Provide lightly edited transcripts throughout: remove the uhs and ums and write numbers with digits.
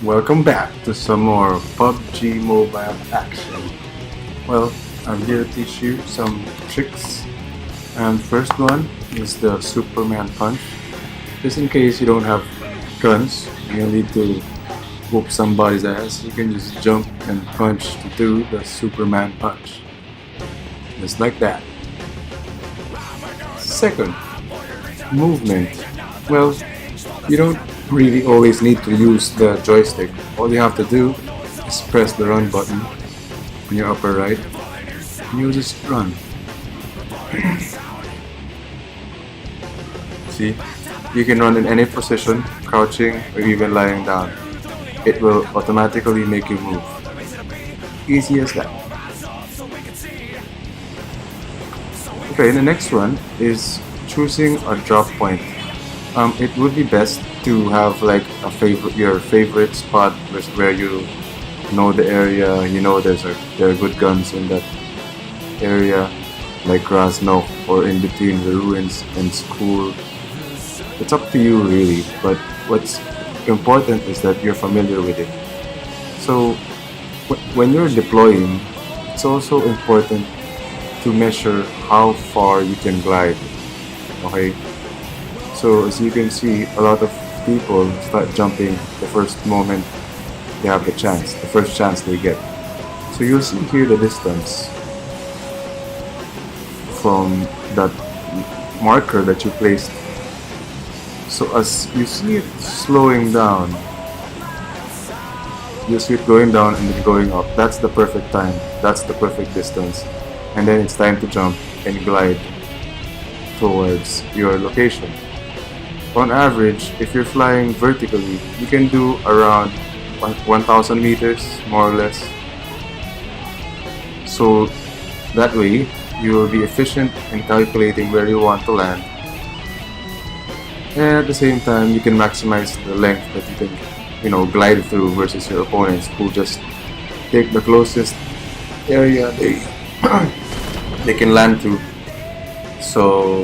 Welcome back to some more PUBG Mobile action. Well, I'm here to teach you some tricks. And first one is the Superman punch. Just in case you don't have guns, you need to whoop somebody's ass, you can just jump and punch to do the Superman punch. Just like that. Second, movement. Well, you don't really always need to use the joystick. All you have to do is press the run button on your upper right and you just run. See, you can run in any position, crouching or even lying down. It will automatically make you move. Easy as that. Okay, the next one is choosing a drop point. It would be best to have like your favorite spot where you know the area, you know there are good guns in that area, like Krasnok or in between the ruins and school. It's up to you really, but what's important is that you're familiar with it. So when you're deploying, it's also important to measure how far you can glide. Okay, so as you can see, a lot of people start jumping the first moment they have the chance, the first chance they get. So you'll see here the distance from that marker that you placed. So as you see it slowing down, you see it going down and then going up. That's the perfect time, that's the perfect distance. And then it's time to jump and glide towards your location. On average, if you're flying vertically, you can do around 1,000 meters, more or less. So that way, you will be efficient in calculating where you want to land. And at the same time, you can maximize the length that you can, glide through versus your opponents who just take the closest area they can land to. So,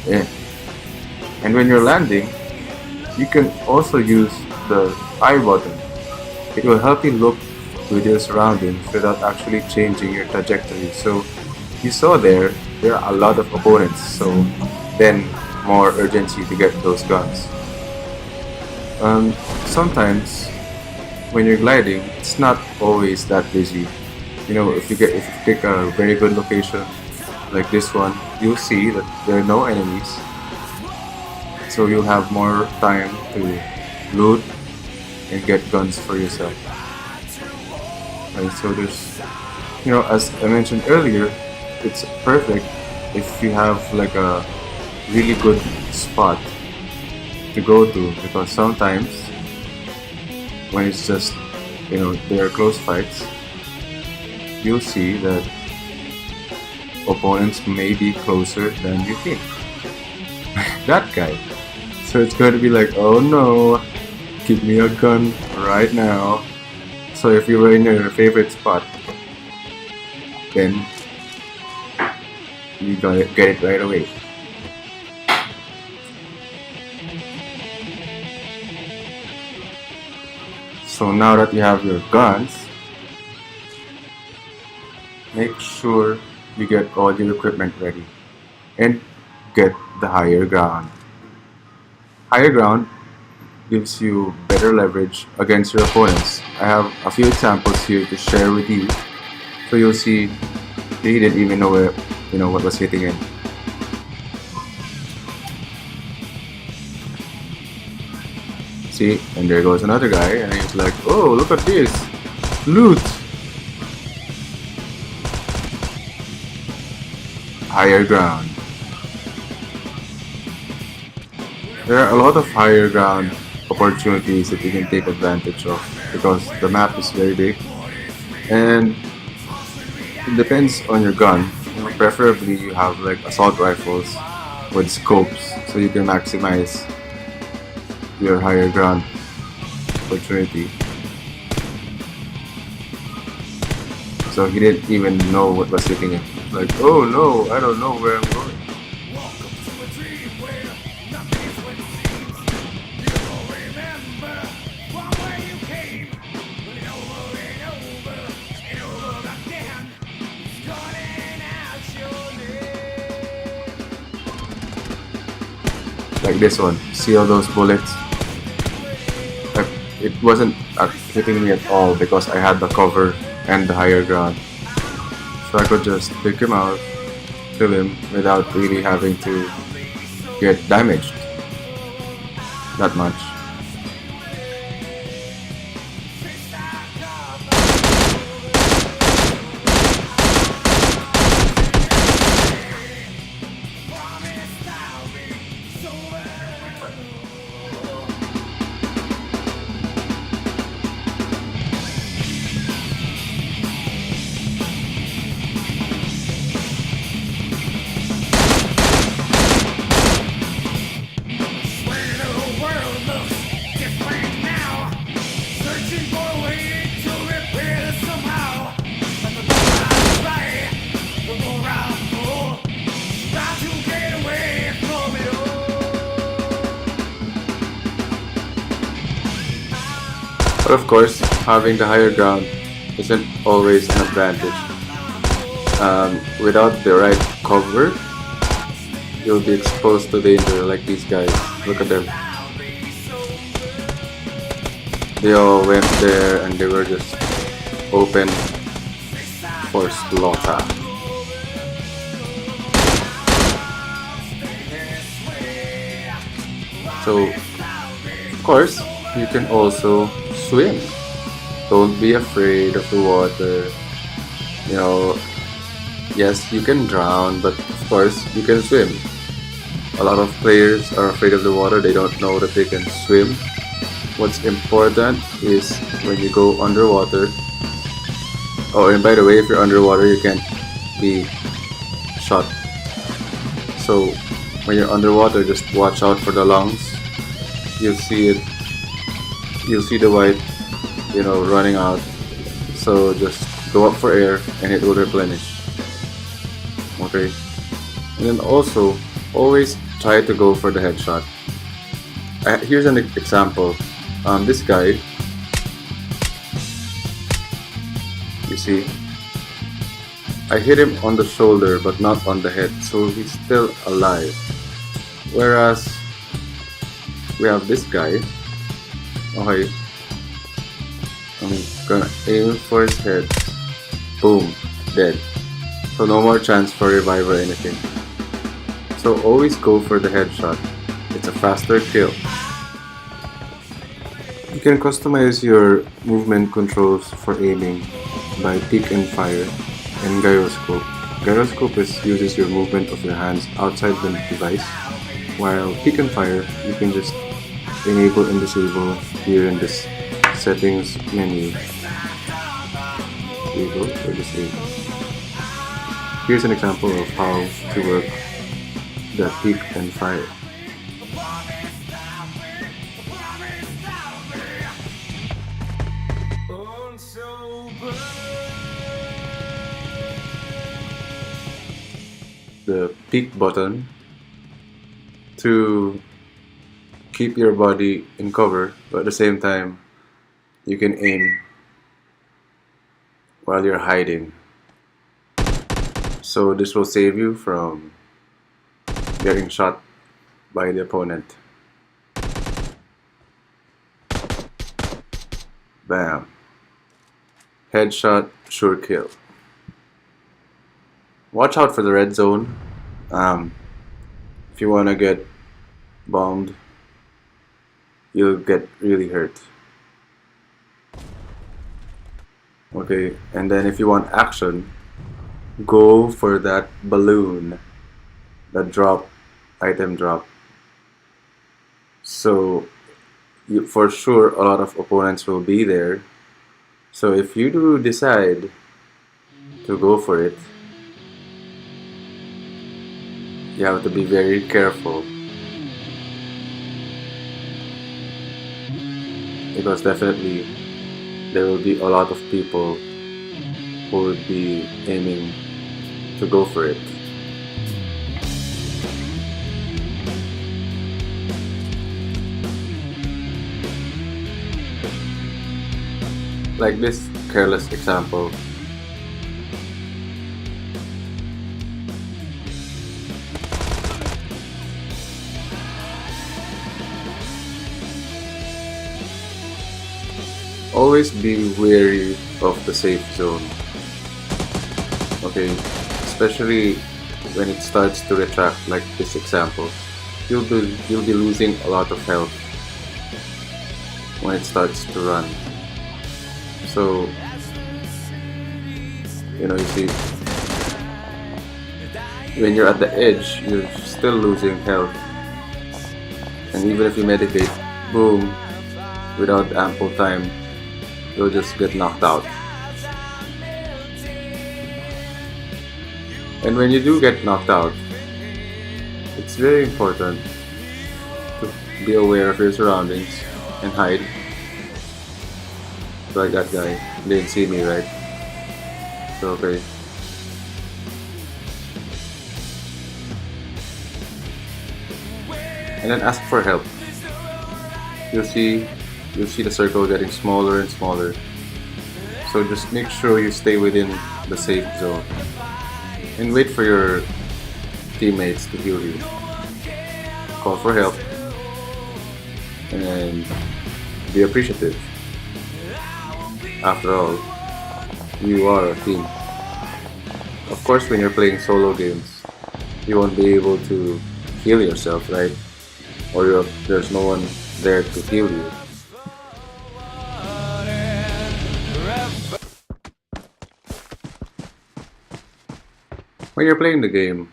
yeah. And when you're landing, you can also use the I button. It will help you look with your surroundings without actually changing your trajectory. So you saw there are a lot of opponents, so then more urgency to get those guns. Sometimes when you're gliding, it's not always that busy. If you pick a very good location like this one, you'll see that there are no enemies. So you'll have more time to loot and get guns for yourself. Right, so there's, as I mentioned earlier, it's perfect if you have like a really good spot to go to, because sometimes when it's just, there are close fights, you'll see that opponents may be closer than you think. That guy. So it's going to be like, oh no, give me a gun right now. So if you were in your favorite spot, then you gotta get it right away. So now that you have your guns, make sure you get all your equipment ready and get the higher ground. Higher ground gives you better leverage against your opponents. I have a few examples here to share with you, so you'll see he didn't even know what was hitting him. See, and there goes another guy, and he's like, oh, look at this, loot. Higher ground. There are a lot of higher ground opportunities that you can take advantage of because the map is very big, and it depends on your gun. Preferably you have like assault rifles with scopes so you can maximize your higher ground opportunity. So he didn't even know what was hitting him. Like, oh no, I don't know where I'm going. Like this one. See all those bullets? Like, it wasn't hitting me at all because I had the cover and the higher ground. So I could just pick him out, kill him without really having to get damaged that much. But of course, having the higher ground isn't always an advantage. Without the right cover, you'll be exposed to danger like these guys. Look at them. They all went there and they were just open for slaughter. So, of course, you can also swim. Don't be afraid of the water. You know, yes, you can drown, but of course, you can swim. A lot of players are afraid of the water. They don't know that they can swim. What's important is when you go underwater. Oh, and by the way, if you're underwater, you can't be shot. So, when you're underwater, just watch out for the lungs. You'll see it. You'll see the white, running out. So just go up for air and it will replenish. Okay. And then also, always try to go for the headshot. Here's an example. This guy, you see, I hit him on the shoulder but not on the head, so he's still alive. Whereas we have this guy. Okay, I'm gonna aim for his head. Boom, dead. So no more chance for revive or anything. So always go for the headshot. It's a faster kill. You can customize your movement controls for aiming by peek and fire and gyroscope. Gyroscope uses your movement of your hands outside the device, while peek and fire you can just enable and disable here in this settings menu. Enable or disable. Here's an example of how to work the peek and fire. The peek button to keep your body in cover, but at the same time you can aim while you're hiding. So this will save you from getting shot by the opponent. Bam. Headshot, sure kill. Watch out for the red zone. If you want to get bombed, you'll get really hurt. Okay, and then if you want action, go for that balloon, that item drop. So for sure a lot of opponents will be there. So if you do decide to go for it, you have to be very careful, because definitely there will be a lot of people who would be aiming to go for it. Like this careless example. Always be wary of the safe zone. Okay, especially when it starts to retract, like this example. You'll be losing a lot of health when it starts to run. So you see, when you're at the edge, you're still losing health, and even if you meditate, boom, without ample time, you'll just get knocked out. And when you do get knocked out, it's very important to be aware of your surroundings and hide. Like that guy didn't see me, right? So okay. And then ask for help. You'll see the circle getting smaller and smaller. So just make sure you stay within the safe zone and wait for your teammates to heal you. Call for help and be appreciative. After all, you are a team. Of course, when you're playing solo games, you won't be able to heal yourself, right? Or there's no one there to heal you. When you're playing the game,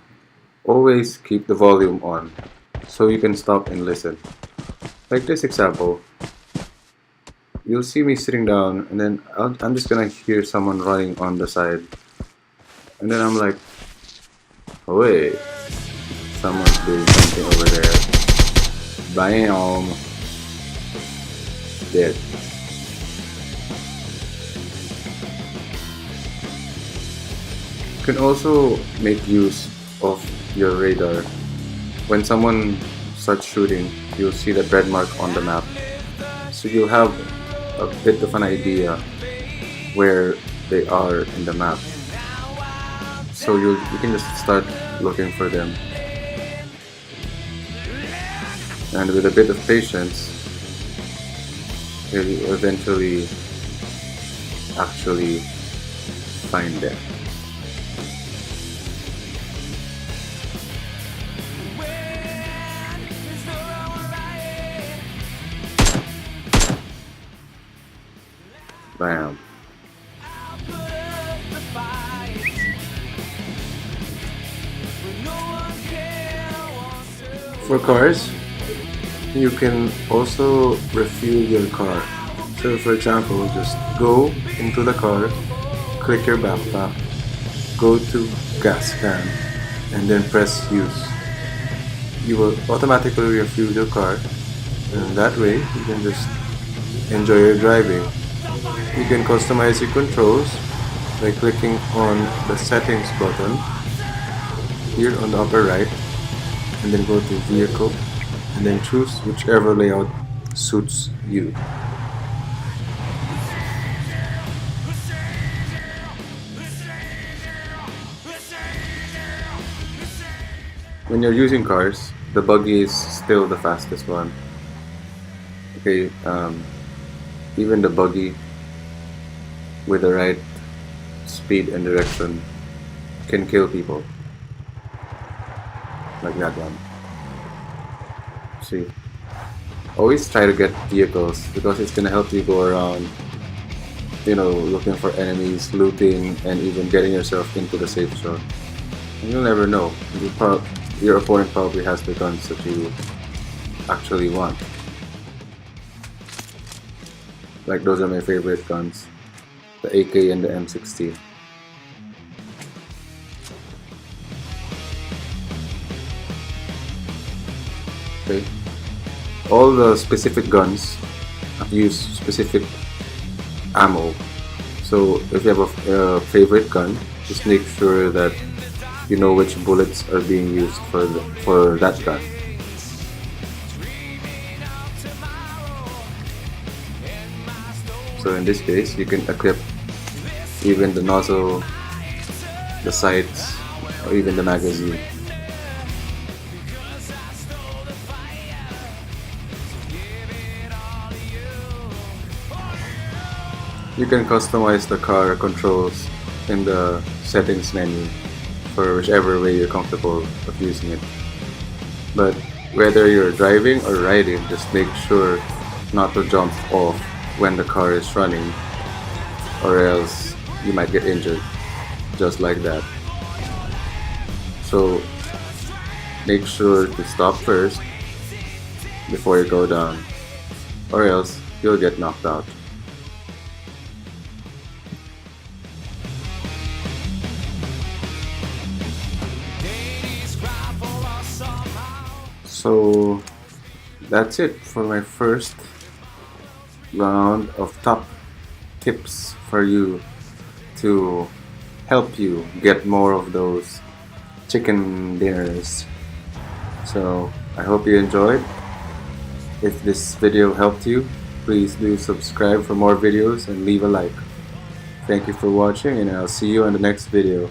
always keep the volume on so you can stop and listen. Like this example, you'll see me sitting down and then I'm just gonna hear someone running on the side. And then I'm like, oh wait, someone's doing something over there. Bam! Dead. You can also make use of your radar. When someone starts shooting, you'll see the red mark on the map. So you'll have a bit of an idea where they are in the map. So you can just start looking for them. And with a bit of patience, you'll eventually actually find them. Bam. For cars, you can also refuel your car. So for example, just go into the car, click your backpack, go to gas can, and then press use. You will automatically refuel your car, and that way you can just enjoy your driving. You can customize your controls by clicking on the settings button here on the upper right, and then go to vehicle and then choose whichever layout suits you. When you're using cars, the buggy is still the fastest one. Okay, even the buggy with the right speed and direction can kill people. Like that one. See, always try to get vehicles because it's gonna help you go around, looking for enemies, looting, and even getting yourself into the safe zone. And you'll never know. Your opponent probably has the guns that you actually want. Like those are my favorite guns, the AK and the M16. Okay. All the specific guns use specific ammo. So if you have a favorite gun, just make sure that you know which bullets are being used for that gun. So in this case, you can equip even the nozzle, the sights, or even the magazine. You can customize the car controls in the settings menu for whichever way you're comfortable of using it. But whether you're driving or riding, just make sure not to jump off when the car is running, or else you might get injured just like that. So make sure to stop first before you go down, or else you'll get knocked out. So that's it for my first round of top tips for you to help you get more of those chicken dinners. So I hope you enjoyed. If this video helped you, please do subscribe for more videos and leave a like. Thank you for watching, and I'll see you on the next video.